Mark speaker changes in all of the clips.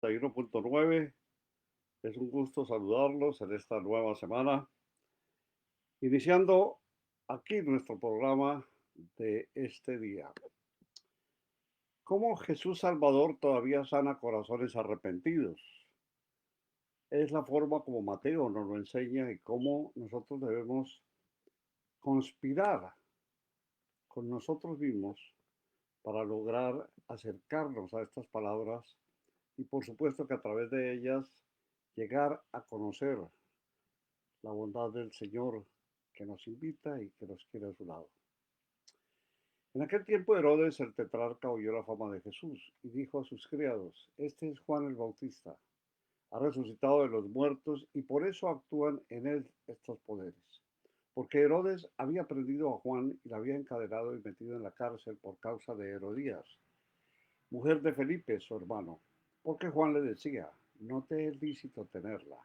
Speaker 1: 1.9. Es un gusto saludarlos en esta nueva semana, iniciando aquí nuestro programa de este día. ¿Cómo Jesús Salvador todavía sana corazones arrepentidos? Es la forma como Mateo nos lo enseña y cómo nosotros debemos conspirar con nosotros mismos para lograr acercarnos a estas palabras y por supuesto que a través de ellas llegar a conocer la bondad del Señor que nos invita y que nos quiere a su lado. En aquel tiempo Herodes el tetrarca oyó la fama de Jesús y dijo a sus criados, este es Juan el Bautista, ha resucitado de los muertos y por eso actúan en él estos poderes. Porque Herodes había prendido a Juan y la había encadenado y metido en la cárcel por causa de Herodías, mujer de Felipe, su hermano, porque Juan le decía, no te es lícito tenerla.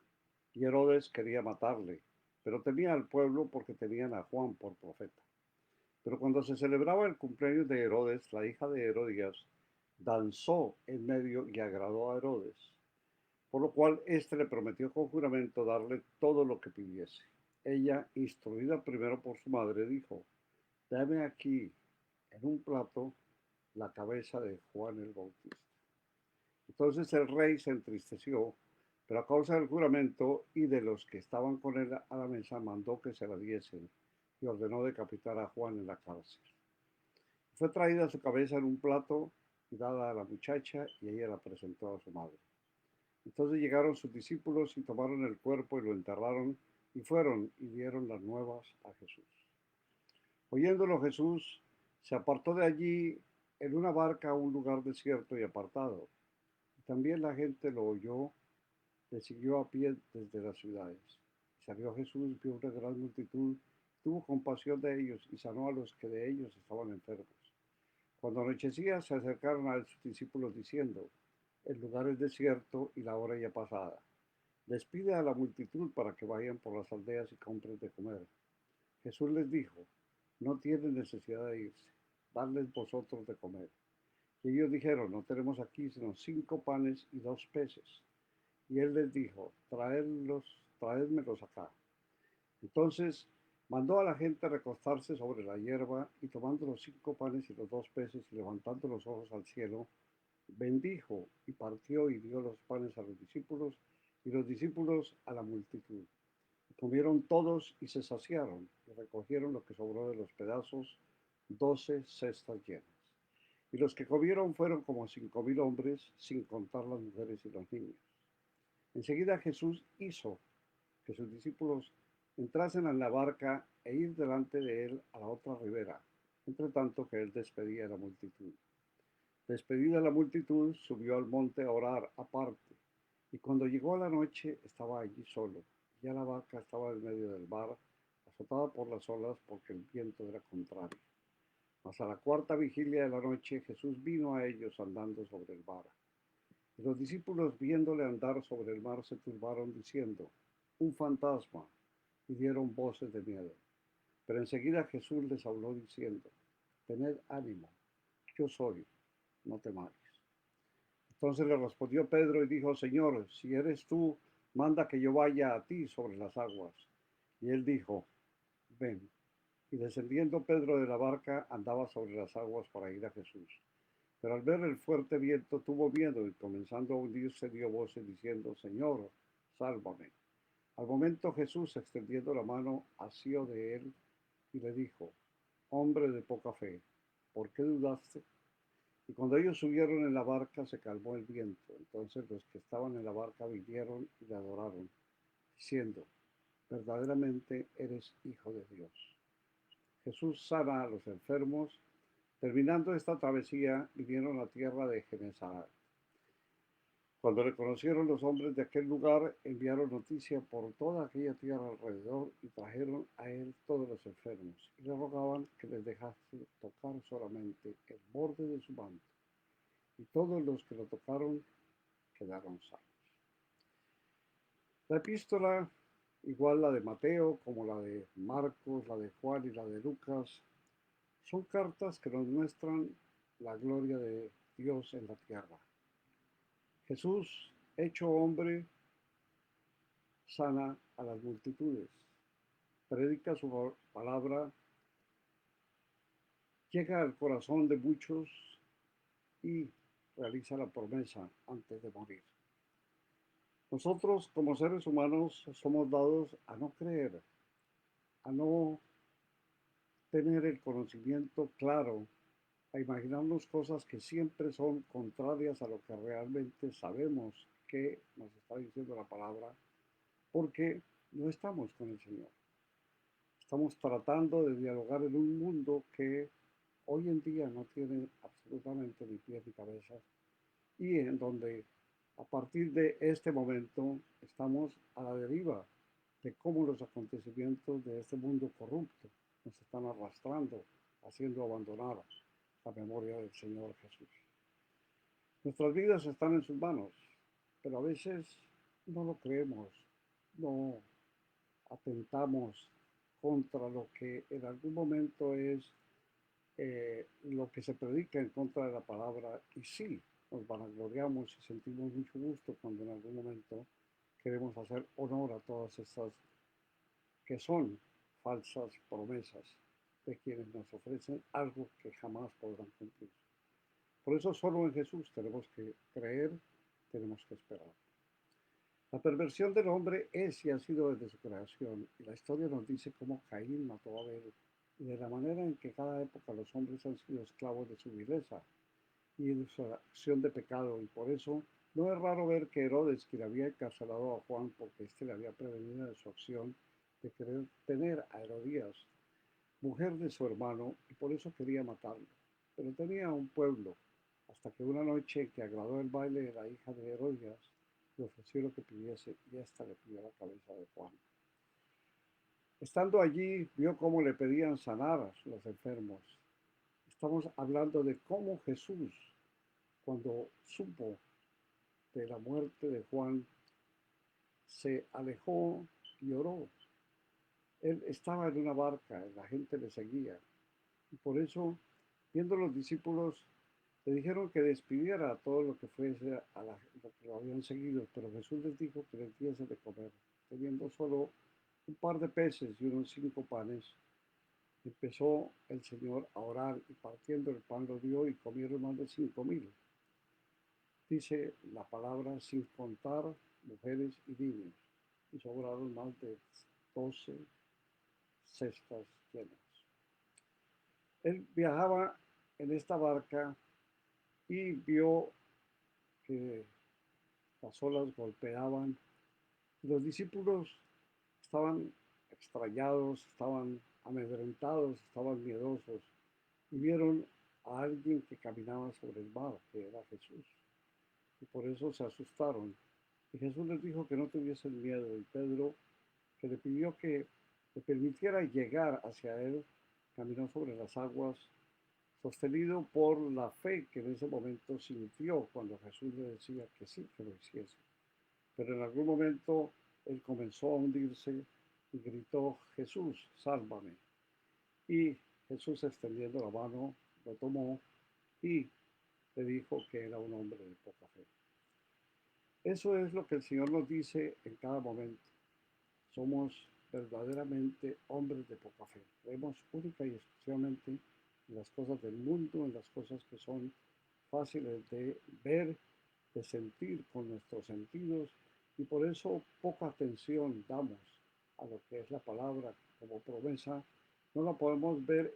Speaker 1: Y Herodes quería matarle, pero temía al pueblo porque tenían a Juan por profeta. Pero cuando se celebraba el cumpleaños de Herodes, la hija de Herodías danzó en medio y agradó a Herodes, por lo cual éste le prometió con juramento darle todo lo que pidiese. Ella, instruida primero por su madre, dijo, dame aquí en un plato la cabeza de Juan el Bautista. Entonces el rey se entristeció, pero a causa del juramento y de los que estaban con él a la mesa, mandó que se la diesen y ordenó decapitar a Juan en la cárcel. Fue traída su cabeza en un plato y dada a la muchacha y ella la presentó a su madre. Entonces llegaron sus discípulos y tomaron el cuerpo y lo enterraron y fueron y dieron las nuevas a Jesús. Oyéndolo Jesús se apartó de allí en una barca a un lugar desierto y apartado. Y también la gente lo oyó, le siguió a pie desde las ciudades. Salió Jesús, vio una gran multitud, tuvo compasión de ellos y sanó a los que de ellos estaban enfermos. Cuando anochecía se acercaron a sus discípulos diciendo, el lugar es desierto y la hora ya pasada. Despide a la multitud para que vayan por las aldeas y compren de comer. Jesús les dijo, no tienen necesidad de irse, dadles vosotros de comer. Y ellos dijeron, no tenemos aquí sino 5 panes y 2 peces. Y él les dijo, traédmelos acá. Entonces mandó a la gente recostarse sobre la hierba y tomando los 5 panes y los 2 peces y levantando los ojos al cielo, bendijo y partió y dio los panes a los discípulos y los discípulos a la multitud. Y comieron todos y se saciaron y recogieron lo que sobró de los pedazos, 12 cestas llenas. Y los que comieron fueron como 5.000 hombres, sin contar las mujeres y los niños. Enseguida Jesús hizo que sus discípulos entrasen en la barca e ir delante de él a la otra ribera, entre tanto que él despedía a la multitud. Despedida la multitud, subió al monte a orar aparte, y cuando llegó a la noche estaba allí solo. Ya la barca estaba en medio del mar, azotada por las olas porque el viento era contrario. Mas a la cuarta vigilia de la noche Jesús vino a ellos andando sobre el mar. Y los discípulos viéndole andar sobre el mar se turbaron diciendo, un fantasma, y dieron voces de miedo. Pero enseguida Jesús les habló diciendo, tened ánimo, yo soy, no temáis. Entonces le respondió Pedro y dijo, Señor, si eres tú, manda que yo vaya a ti sobre las aguas. Y él dijo, ven. Y descendiendo Pedro de la barca, andaba sobre las aguas para ir a Jesús. Pero al ver el fuerte viento tuvo miedo y comenzando a hundirse dio voces diciendo, Señor, sálvame. Al momento Jesús, extendiendo la mano, asió de él y le dijo, hombre de poca fe, ¿por qué dudaste? Y cuando ellos subieron en la barca se calmó el viento. Entonces los que estaban en la barca vinieron y le adoraron, diciendo, verdaderamente eres hijo de Dios. Jesús sana a los enfermos. Terminando esta travesía, vinieron a tierra de Genesaret. Cuando le conocieron los hombres de aquel lugar, enviaron noticia por toda aquella tierra alrededor y trajeron a él todos los enfermos y le rogaban que les dejase tocar solamente el borde de su manto. Y todos los que lo tocaron quedaron sanos. La epístola, igual la de Mateo como la de Marcos, la de Juan y la de Lucas, son cartas que nos muestran la gloria de Dios en la tierra. Jesús, hecho hombre, sana a las multitudes, predica su palabra, llega al corazón de muchos y realiza la promesa antes de morir. Nosotros como seres humanos somos dados a no creer, a no tener el conocimiento claro, a imaginarnos cosas que siempre son contrarias a lo que realmente sabemos que nos está diciendo la palabra, porque no estamos con el Señor. Estamos tratando de dialogar en un mundo que hoy en día no tiene absolutamente ni pies ni cabeza y en donde a partir de este momento estamos a la deriva de cómo los acontecimientos de este mundo corrupto nos están arrastrando, haciendo abandonar la memoria del Señor Jesús. Nuestras vidas están en sus manos, pero a veces no lo creemos, no atentamos contra lo que en algún momento es lo que se predica en contra de la palabra y sí, nos vanagloriamos y sentimos mucho gusto cuando en algún momento queremos hacer honor a todas estas que son falsas promesas de quienes nos ofrecen algo que jamás podrán cumplir. Por eso solo en Jesús tenemos que creer, tenemos que esperar. La perversión del hombre es y ha sido desde su creación, y la historia nos dice cómo Caín mató a Abel, y de la manera en que cada época los hombres han sido esclavos de su vileza y de su acción de pecado, y por eso no es raro ver que Herodes, quien había encarcelado a Juan porque éste le había prevenido de su acción de querer tener a Herodías, mujer de su hermano, y por eso quería matarlo. Pero tenía un pueblo, hasta que una noche que agradó el baile de la hija de Herodías, le ofreció lo que pidiese y ésta le pidió la cabeza de Juan. Estando allí, vio cómo le pedían sanar a los enfermos. Estamos hablando de cómo Jesús, cuando supo de la muerte de Juan, se alejó y oró. Él estaba en una barca, la gente le seguía. Y por eso, viendo los discípulos, le dijeron que despidiera a todo lo que fuese lo que lo habían seguido, pero Jesús les dijo que les diese de comer. Teniendo solo un par de peces y unos 5 panes, empezó el Señor a orar y partiendo el pan lo dio y comieron más de 5.000. Dice la palabra sin contar mujeres y niños. Y sobraron más de 12 cestas llenas. Él viajaba en esta barca y vio que las olas golpeaban. Los discípulos estaban extrañados, estaban amedrentados, estaban miedosos y vieron a alguien que caminaba sobre el mar, que era Jesús. Y por eso se asustaron. Y Jesús les dijo que no tuviesen miedo. Y Pedro, que le pidió que le permitiera llegar hacia él, caminó sobre las aguas, sostenido por la fe que en ese momento sintió cuando Jesús le decía que sí, que lo hiciese. Pero en algún momento él comenzó a hundirse y gritó, Jesús, sálvame. Y Jesús extendiendo la mano, lo tomó y le dijo que era un hombre de poca fe. Eso es lo que el Señor nos dice en cada momento. Somos verdaderamente hombres de poca fe. Creemos única y exclusivamente en las cosas del mundo, en las cosas que son fáciles de ver, de sentir con nuestros sentidos y por eso poca atención damos a lo que es la palabra como promesa. No la podemos ver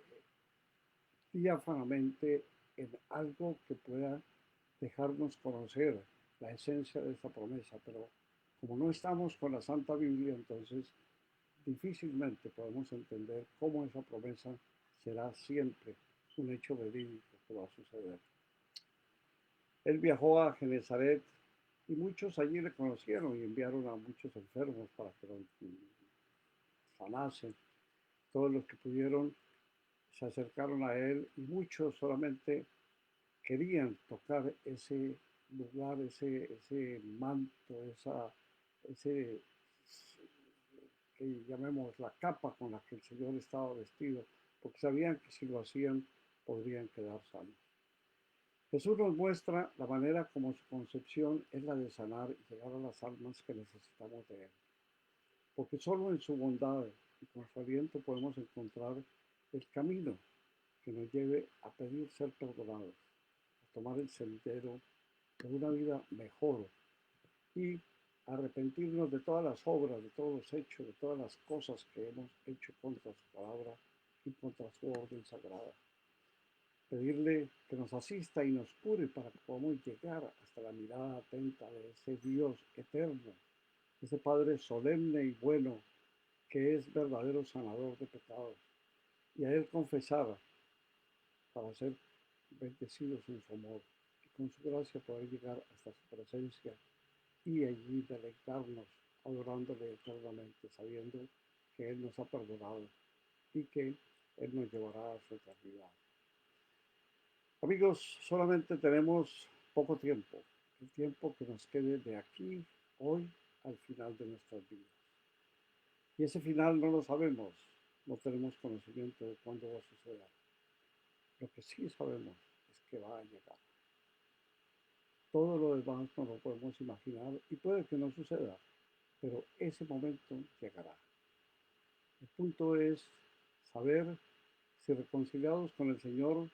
Speaker 1: diáfanamente en algo que pueda dejarnos conocer la esencia de esta promesa, pero como no estamos con la Santa Biblia, entonces difícilmente podemos entender cómo esa promesa será siempre un hecho verídico que va a suceder. Él viajó a Genezaret y muchos allí le conocieron y enviaron a muchos enfermos para que lo sanasen. Todos los que pudieron se acercaron a él y muchos solamente querían tocar ese lugar, ese manto, ese que llamemos la capa con la que el Señor estaba vestido, porque sabían que si lo hacían podrían quedar sanos. Jesús nos muestra la manera como su concepción es la de sanar y llegar a las almas que necesitamos de Él. Porque solo en su bondad y con su aliento podemos encontrar el camino que nos lleve a pedir ser perdonados, a tomar el sendero de una vida mejor y arrepentirnos de todas las obras, de todos los hechos, de todas las cosas que hemos hecho contra su palabra y contra su orden sagrada. Pedirle que nos asista y nos cure para que podamos llegar hasta la mirada atenta de ese Dios eterno, ese Padre solemne y bueno que es verdadero sanador de pecados, y a Él confesar para ser bendecidos en su amor y con su gracia poder llegar hasta su presencia y allí deleitarnos adorándole eternamente, sabiendo que Él nos ha perdonado y que Él nos llevará a su eternidad. Amigos, solamente tenemos poco tiempo, el tiempo que nos quede de aquí, hoy, al final de nuestras vidas. Y ese final no lo sabemos, no tenemos conocimiento de cuándo va a suceder. Lo que sí sabemos es que va a llegar. Todo lo demás no lo podemos imaginar y puede que no suceda, pero ese momento llegará. El punto es saber si reconciliados con el Señor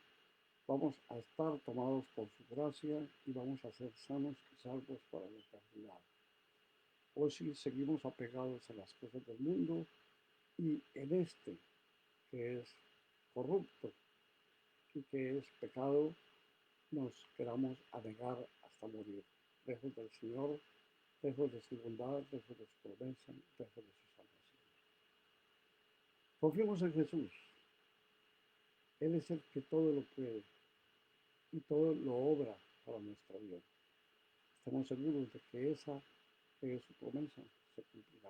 Speaker 1: vamos a estar tomados por su gracia y vamos a ser sanos y salvos para la eternidad. O si seguimos apegados a las cosas del mundo y en este que es corrupto y que es pecado, nos queramos a negar hasta morir, lejos del Señor, lejos de su bondad, lejos de su promesa, lejos de su salvación. Confiemos en Jesús. Él es el que todo lo puede y todo lo obra para nuestra vida. Estamos seguros de que esa que es su promesa se cumplirá.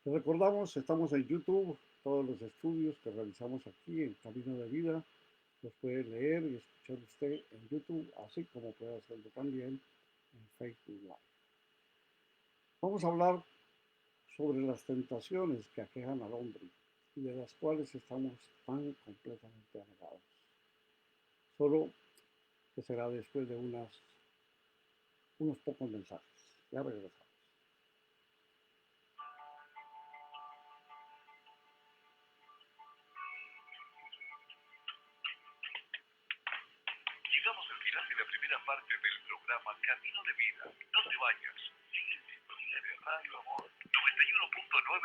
Speaker 1: Les recordamos, estamos en YouTube, todos los estudios que realizamos aquí en Camino de Vida los puede leer y escuchar usted en YouTube, así como puede hacerlo también en Facebook Live. Vamos a hablar sobre las tentaciones que aquejan al hombre y de las cuales estamos tan completamente anegados. Solo que será después de unos pocos mensajes. Ya regresamos.
Speaker 2: Llegamos al final de la primera parte del programa Camino de Vida. No te vayas. Sigue en sintonía de Radio Amor 91.9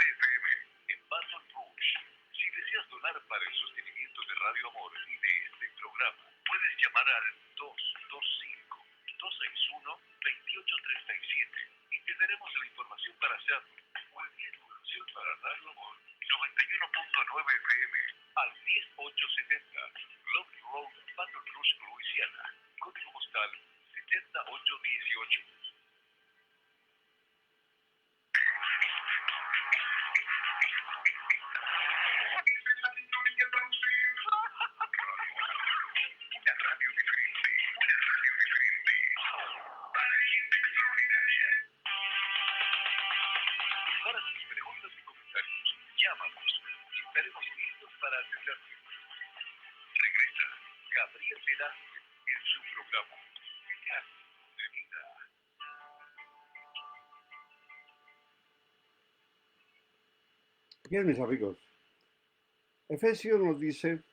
Speaker 2: FM en Baton Rouge. Si deseas donar para el sostenimiento de Radio Amor y de este programa, puedes llamar al 225-261-2837 y te daremos la información para hacerlo. O envía tu donación para Radio Amor 91.9 FM al 10870 Love Road, Baton Rouge, Louisiana. Código postal 70818. Una radio diferente, para gente extraordinaria. Para tus preguntas y comentarios, llámanos y estaremos listos para atenderte. Regresa Gabriel Velázquez en su programa Camino de Vida.
Speaker 1: Bien, mis amigos, Efesios nos dice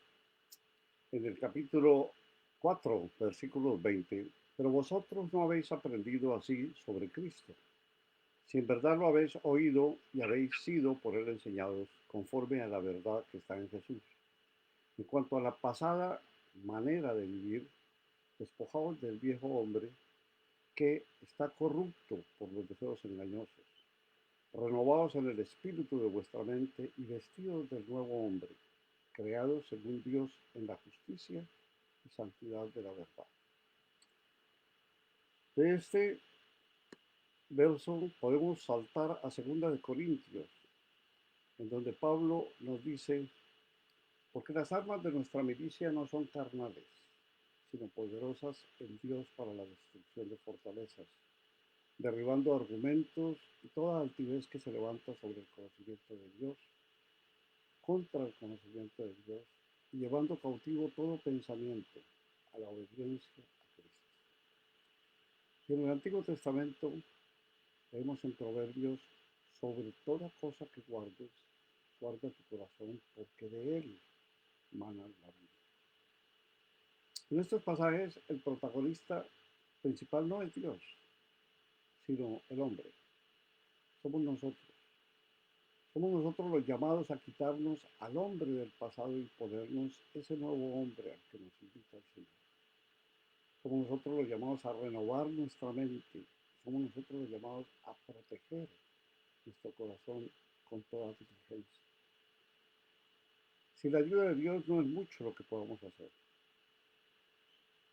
Speaker 1: en el capítulo 4, versículos 20, pero vosotros no habéis aprendido así sobre Cristo. Si en verdad lo habéis oído y habéis sido por él enseñados conforme a la verdad que está en Jesús. En cuanto a la pasada manera de vivir, despojaos del viejo hombre que está corrupto por los deseos engañosos. Renovaos en el espíritu de vuestra mente y vestidos del nuevo hombre, creado según Dios en la justicia y santidad de la verdad. De este verso podemos saltar a 2 Corintios, en donde Pablo nos dice, porque las armas de nuestra milicia no son carnales, sino poderosas en Dios para la destrucción de fortalezas, derribando argumentos y toda altivez que se levanta sobre el conocimiento de Dios, contra el conocimiento de Dios, y llevando cautivo todo pensamiento a la obediencia a Cristo. Y en el Antiguo Testamento vemos en Proverbios, sobre toda cosa que guardes, guarda tu corazón, porque de él mana la vida. En estos pasajes, el protagonista principal no es Dios, sino el hombre. Somos nosotros. Somos nosotros los llamados a quitarnos al hombre del pasado y ponernos ese nuevo hombre al que nos invita el Señor. Somos nosotros los llamados a renovar nuestra mente. Somos nosotros los llamados a proteger nuestro corazón con toda diligencia. Sin la ayuda de Dios no es mucho lo que podamos hacer,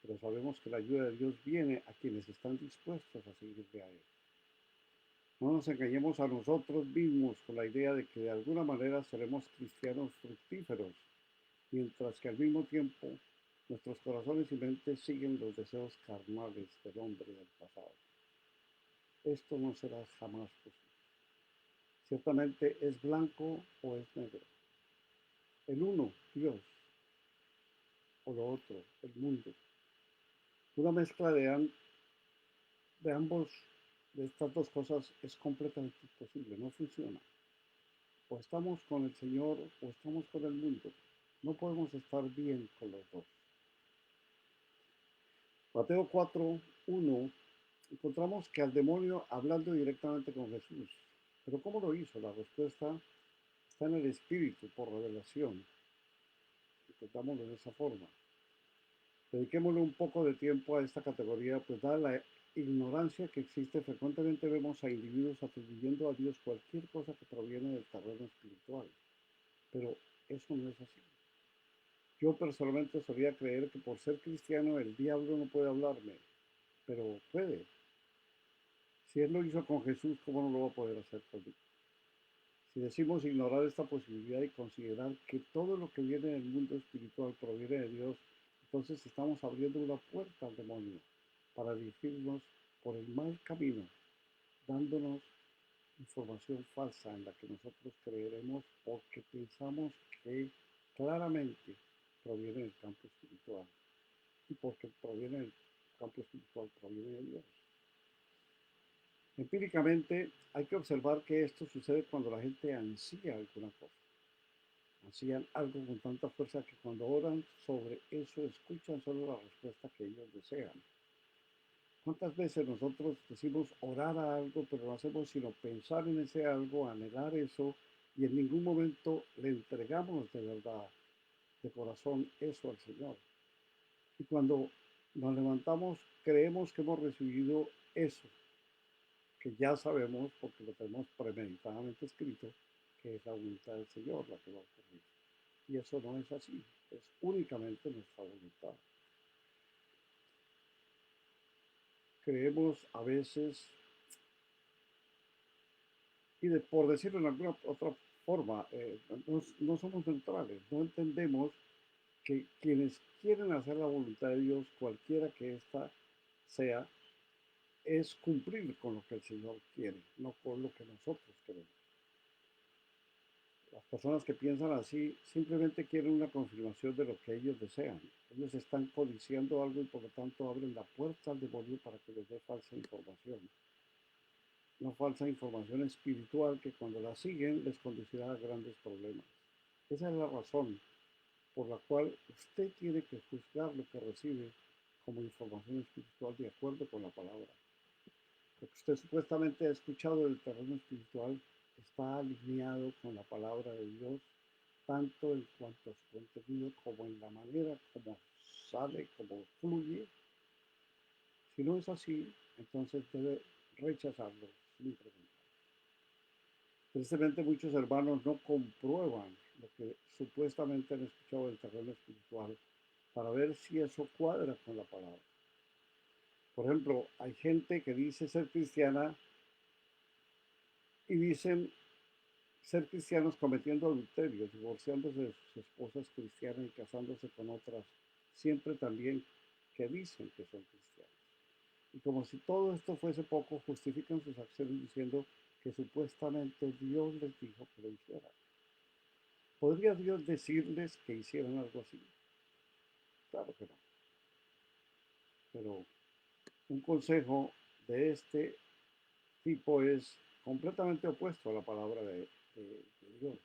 Speaker 1: pero sabemos que la ayuda de Dios viene a quienes están dispuestos a seguirle a Él. No nos engañemos a nosotros mismos con la idea de que de alguna manera seremos cristianos fructíferos, mientras que al mismo tiempo nuestros corazones y mentes siguen los deseos carnales del hombre del pasado. Esto no será jamás posible. Ciertamente es blanco o es negro. El uno, Dios, o lo otro, el mundo. Una mezcla de ambos, de estas dos cosas, es completamente imposible, no funciona. O estamos con el Señor o estamos con el mundo. No podemos estar bien con los dos. Mateo 4:1 encontramos que al demonio hablando directamente con Jesús. Pero ¿cómo lo hizo? La respuesta está en el Espíritu, por revelación. Entendámoslo de esa forma. Dediquémosle un poco de tiempo a esta categoría, pues dada la ignorancia que existe, frecuentemente vemos a individuos atribuyendo a Dios cualquier cosa que proviene del terreno espiritual. Pero eso no es así. Yo personalmente solía creer que por ser cristiano el diablo no puede hablarme, pero puede. Si él lo hizo con Jesús, ¿cómo no lo va a poder hacer conmigo? Si decimos ignorar esta posibilidad y considerar que todo lo que viene del mundo espiritual proviene de Dios, entonces estamos abriendo una puerta al demonio para dirigirnos por el mal camino, dándonos información falsa en la que nosotros creeremos porque pensamos que claramente proviene del campo espiritual y porque proviene del campo espiritual proviene de Dios. Empíricamente hay que observar que esto sucede cuando la gente ansía alguna cosa. Ansían algo con tanta fuerza que cuando oran sobre eso escuchan solo la respuesta que ellos desean. ¿Cuántas veces nosotros decimos orar a algo, pero no hacemos sino pensar en ese algo, anhelar eso, y en ningún momento le entregamos de verdad, de corazón, eso al Señor? Y cuando nos levantamos, creemos que hemos recibido eso, que ya sabemos, porque lo tenemos premeditadamente escrito, que es la voluntad del Señor la que va a ocurrir. Y eso no es así, es únicamente nuestra voluntad. Creemos a veces, por decirlo en alguna otra forma, no somos neutrales, no entendemos que quienes quieren hacer la voluntad de Dios, cualquiera que ésta sea, es cumplir con lo que el Señor quiere, no con lo que nosotros queremos. Las personas que piensan así simplemente quieren una confirmación de lo que ellos desean. Ellos están codiciando algo y por lo tanto abren la puerta al demonio para que les dé falsa información. Una falsa información espiritual que cuando la siguen les conducirá a grandes problemas. Esa es la razón por la cual usted tiene que juzgar lo que recibe como información espiritual de acuerdo con la palabra. Lo que usted supuestamente ha escuchado del terreno espiritual está alineado con la palabra de Dios, tanto en cuanto a su contenido como en la manera como sale, como fluye. Si no es así, entonces debe rechazarlo sin preguntar. Tristemente muchos hermanos no comprueban lo que supuestamente han escuchado del terreno espiritual para ver si eso cuadra con la palabra. Por ejemplo, hay gente que dice ser cristiana y dicen ser cristianos cometiendo adulterio, divorciándose de sus esposas cristianas y casándose con otras, siempre también que dicen que son cristianos. Y como si todo esto fuese poco, justifican sus acciones diciendo que supuestamente Dios les dijo que lo hicieran. ¿Podría Dios decirles que hicieran algo así? Claro que no. Pero un consejo de este tipo es completamente opuesto a la palabra de Dios.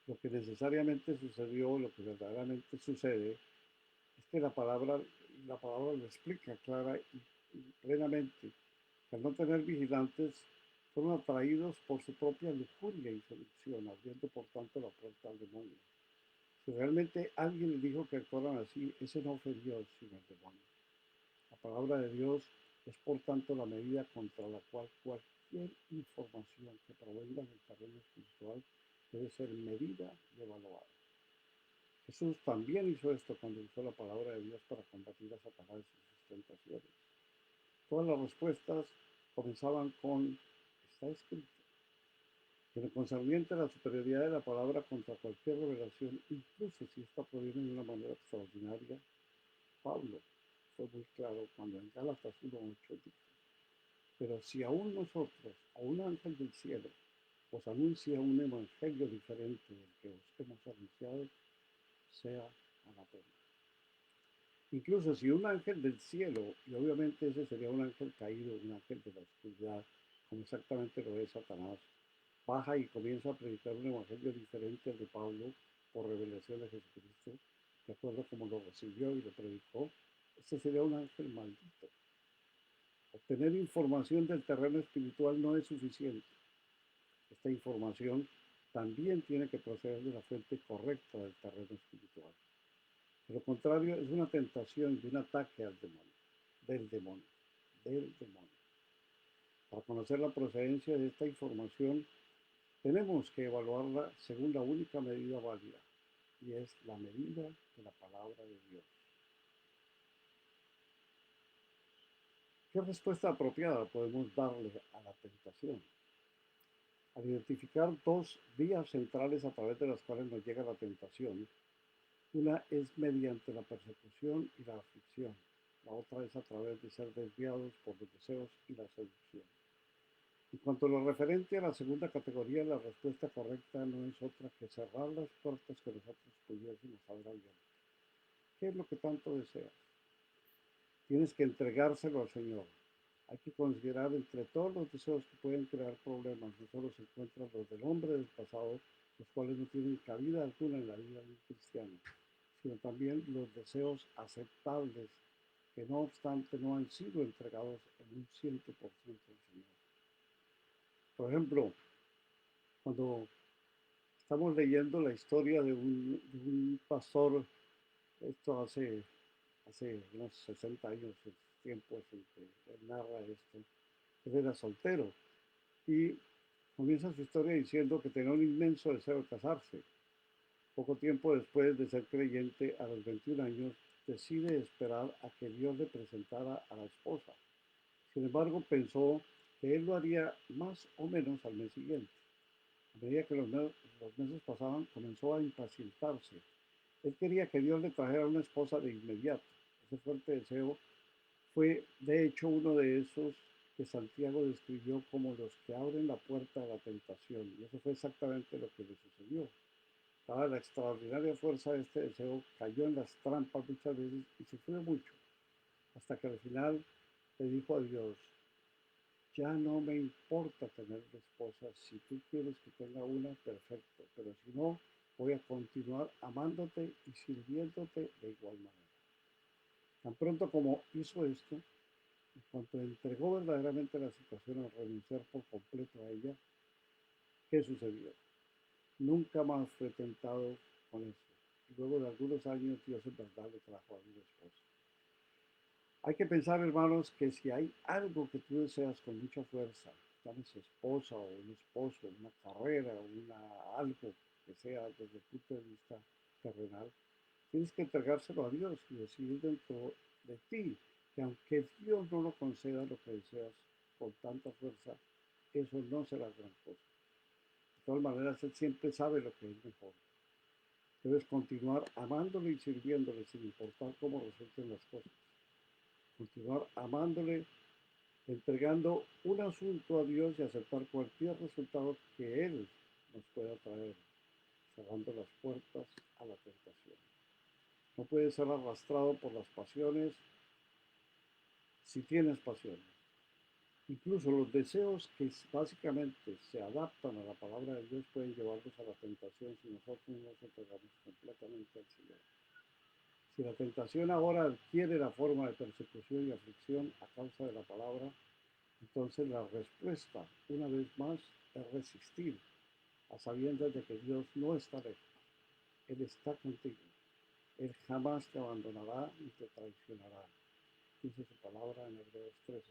Speaker 1: Lo que necesariamente sucedió, lo que verdaderamente sucede, es que la palabra lo explica clara y plenamente, que al no tener vigilantes, fueron atraídos por su propia lujuria y seducción, abriendo por tanto la puerta al demonio. Si realmente alguien les dijo que actuaran así, ese no fue Dios, sino el demonio. La palabra de Dios es por tanto la medida contra la cual cualquier información que provenga del terreno espiritual debe ser medida y evaluada. Jesús también hizo esto cuando usó la palabra de Dios para combatir a Satanás y sus tentaciones. Todas las respuestas comenzaban con está escrito. En lo concerniente a la superioridad de la palabra contra cualquier revelación, incluso si esta proviene de una manera extraordinaria, Pablo fue muy claro cuando en Gálatas 1:8 dijo, pero si aún nosotros, o un ángel del cielo, os anuncia un evangelio diferente del que os hemos anunciado, sea anatema. Incluso si un ángel del cielo, y obviamente ese sería un ángel caído, un ángel de la oscuridad, como exactamente lo es Satanás, baja y comienza a predicar un evangelio diferente al de Pablo por revelación de Jesucristo, de acuerdo como lo recibió y lo predicó, este sería un ángel maldito. Obtener información del terreno espiritual no es suficiente. Esta información también tiene que proceder de la fuente correcta del terreno espiritual. De lo contrario, es una tentación y un ataque al demonio, del demonio, del demonio. Para conocer la procedencia de esta información, tenemos que evaluarla según la única medida válida, y es la medida de la palabra de Dios. ¿Qué respuesta apropiada podemos darle a la tentación? Al identificar dos vías centrales a través de las cuales nos llega la tentación, una es mediante la persecución y la aflicción, la otra es a través de ser desviados por los deseos y la seducción. En cuanto a lo referente a la segunda categoría, la respuesta correcta no es otra que cerrar las puertas que nosotros pudiésemos haber abierto. ¿Qué es lo que tanto deseas? Tienes que entregárselo al Señor. Hay que considerar entre todos los deseos que pueden crear problemas, no solo se encuentran los del hombre del pasado, los cuales no tienen cabida alguna en la vida de un cristiano, sino también los deseos aceptables que no obstante no han sido entregados en un 100% al Señor. Por ejemplo, cuando estamos leyendo la historia de un pastor, esto hace unos 60 años, el tiempo en que él narra esto, él era soltero y comienza su historia diciendo que tenía un inmenso deseo de casarse. Poco tiempo después de ser creyente, a los 21 años, decide esperar a que Dios le presentara a la esposa. Sin embargo, pensó que él lo haría más o menos al mes siguiente. A medida que los meses pasaban, comenzó a impacientarse. Él quería que Dios le trajera una esposa de inmediato. Ese fuerte deseo fue, de hecho, uno de esos que Santiago describió como los que abren la puerta a la tentación. Y eso fue exactamente lo que le sucedió. Dada la extraordinaria fuerza de este deseo, cayó en las trampas muchas veces y sufrió mucho, hasta que al final le dijo a Dios, ya no me importa tener esposa, si tú quieres que tenga una, perfecto, pero si no, voy a continuar amándote y sirviéndote de igual manera. Tan pronto como hizo esto, en cuanto entregó verdaderamente la situación al renunciar por completo a ella, ¿qué sucedió? Nunca más fue tentado con eso. Y luego de algunos años, Dios en verdad le trajo a una esposa. Hay que pensar, hermanos, que si hay algo que tú deseas con mucha fuerza, llámese esposa o un esposo, una carrera, algo que sea desde el punto de vista terrenal, tienes que entregárselo a Dios y decidir dentro de ti que aunque Dios no lo conceda lo que deseas con tanta fuerza, eso no será gran cosa. De todas maneras, Él siempre sabe lo que es mejor. Debes continuar amándole y sirviéndole sin importar cómo resulten las cosas. Continuar amándole, entregando un asunto a Dios y aceptar cualquier resultado que Él nos pueda traer, cerrando las puertas a la tentación. No puede ser arrastrado por las pasiones si tienes pasiones. Incluso los deseos que básicamente se adaptan a la palabra de Dios pueden llevarnos a la tentación si nosotros no nos entregamos completamente al Señor. Si la tentación ahora adquiere la forma de persecución y aflicción a causa de la palabra, entonces la respuesta, una vez más, es resistir, a sabiendas de que Dios no está lejos. Él está contigo. Él jamás te abandonará ni te traicionará. Dice su palabra en Hebreos 13:5.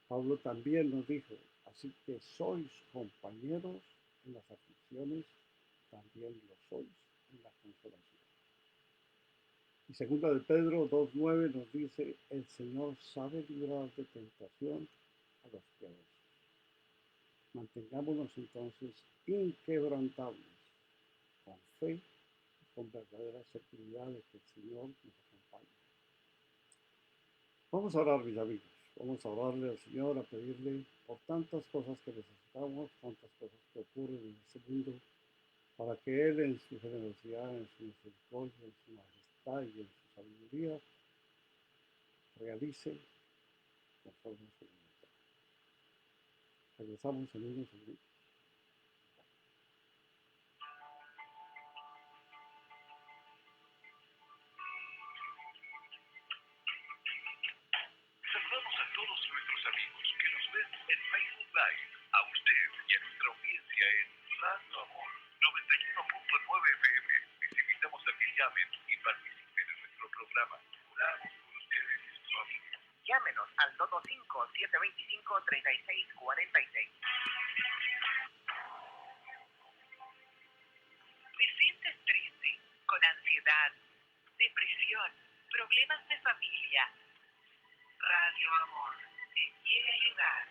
Speaker 1: Pablo también nos dijo, así que sois compañeros en las aflicciones, también lo sois en la consolación. Y segunda de Pedro 2:9 nos dice, el Señor sabe librar de tentación a los piadosos. Mantengámonos entonces inquebrantables, con fe y con verdadera seguridad de que el Señor nos acompaña. Vamos a orar, mis amigos. Vamos a orarle al Señor, a pedirle por tantas cosas que necesitamos, tantas cosas que ocurren en este mundo, para que Él en su generosidad, en su misericordia, en su majestad y en su sabiduría realice conforme a su voluntad. Regresamos en unos segundos.
Speaker 2: Saludamos a todos nuestros amigos que nos ven en Facebook Live, a usted y a nuestra audiencia en Radio Amor 91.9 FM. Les invitamos a que llamen y participen en nuestro programa. Oramos por ustedes y sus familias.
Speaker 3: Llámenos al 225-725-3646. ¿Te sientes triste, con ansiedad, depresión, problemas de familia? Radio Amor te quiere ayudar.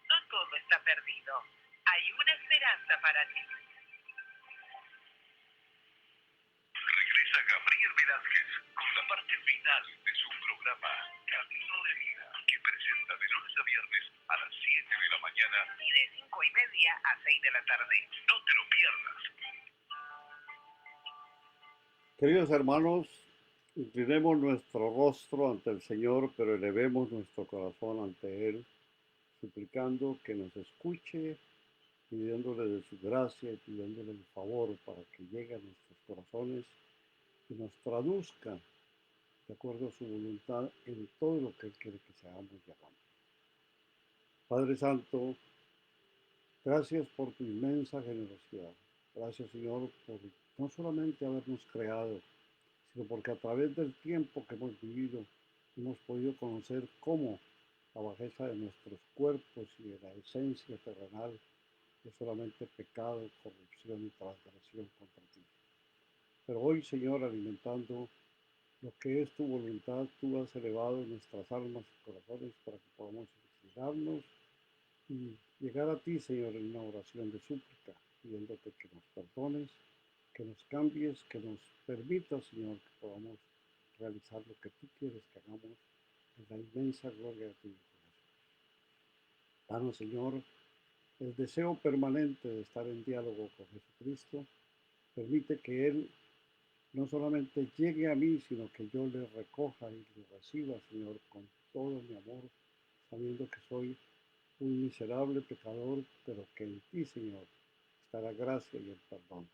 Speaker 3: No todo está perdido. Hay una esperanza para ti.
Speaker 2: Regresa Gabriel Velázquez con la parte final de su programa Camino de Vida, que presenta de lunes a viernes a las 7 de la mañana
Speaker 3: Y de 5:30 a 6 de la tarde.
Speaker 2: No te lo pierdas.
Speaker 1: Queridos hermanos, inclinemos nuestro rostro ante el Señor, pero elevemos nuestro corazón ante Él, suplicando que nos escuche, pidiéndole de su gracia y pidiéndole el favor para que llegue a nuestros corazones y nos traduzca de acuerdo a su voluntad en todo lo que Él quiere que seamos y hagamos. Padre Santo, gracias por tu inmensa generosidad. Gracias, Señor, por no solamente habernos creado, sino porque a través del tiempo que hemos vivido hemos podido conocer cómo la bajeza de nuestros cuerpos y de la esencia terrenal es solamente pecado, corrupción y transgresión contra ti. Pero hoy, Señor, alimentando lo que es tu voluntad, tú has elevado nuestras almas y corazones para que podamos inclinarnos y llegar a ti, Señor, en una oración de súplica, pidiéndote que nos perdones, que nos cambies, que nos permitas, Señor, que podamos realizar lo que tú quieres que hagamos en la inmensa gloria de tu corazón. Danos, Señor, el deseo permanente de estar en diálogo con Jesucristo. Permite que Él no solamente llegue a mí, sino que yo le recoja y le reciba, Señor, con todo mi amor, sabiendo que soy un miserable pecador, pero que en ti, Señor, está la gracia y el perdón.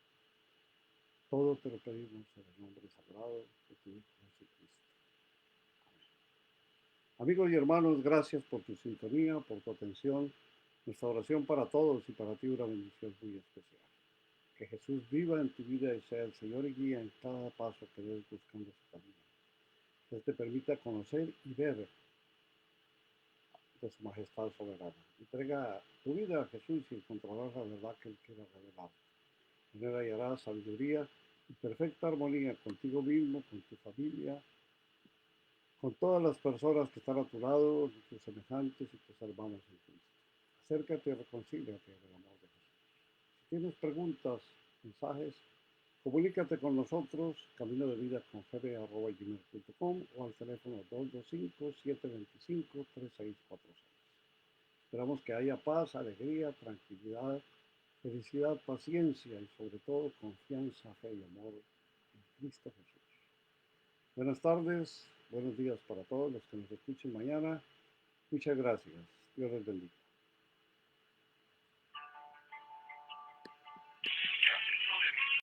Speaker 1: Todo te lo pedimos en el nombre sagrado de tu Hijo Jesucristo. Amén. Amigos y hermanos, gracias por tu sintonía, por tu atención. Nuestra oración para todos y para ti una bendición muy especial. Que Jesús viva en tu vida y sea el Señor y guía en cada paso que des buscando su camino. Que Él te permita conocer y ver de su majestad soberana. Entrega tu vida a Jesús y encontrarás la verdad que Él quiere revelar. En Él hallarás sabiduría y perfecta armonía contigo mismo, con tu familia, con todas las personas que están a tu lado, tus semejantes y tus hermanos en Cristo. Acércate y reconcíliate en el amor de Jesús. Si tienes preguntas, mensajes, comunícate con nosotros, caminodevidaconfebe@gmail.com o al teléfono 225-725-3646. Esperamos que haya paz, alegría, tranquilidad, felicidad, paciencia y sobre todo confianza, fe y amor en Cristo Jesús. Buenas tardes, Buenos días para todos los que nos escuchen mañana. Muchas gracias. Dios les bendiga.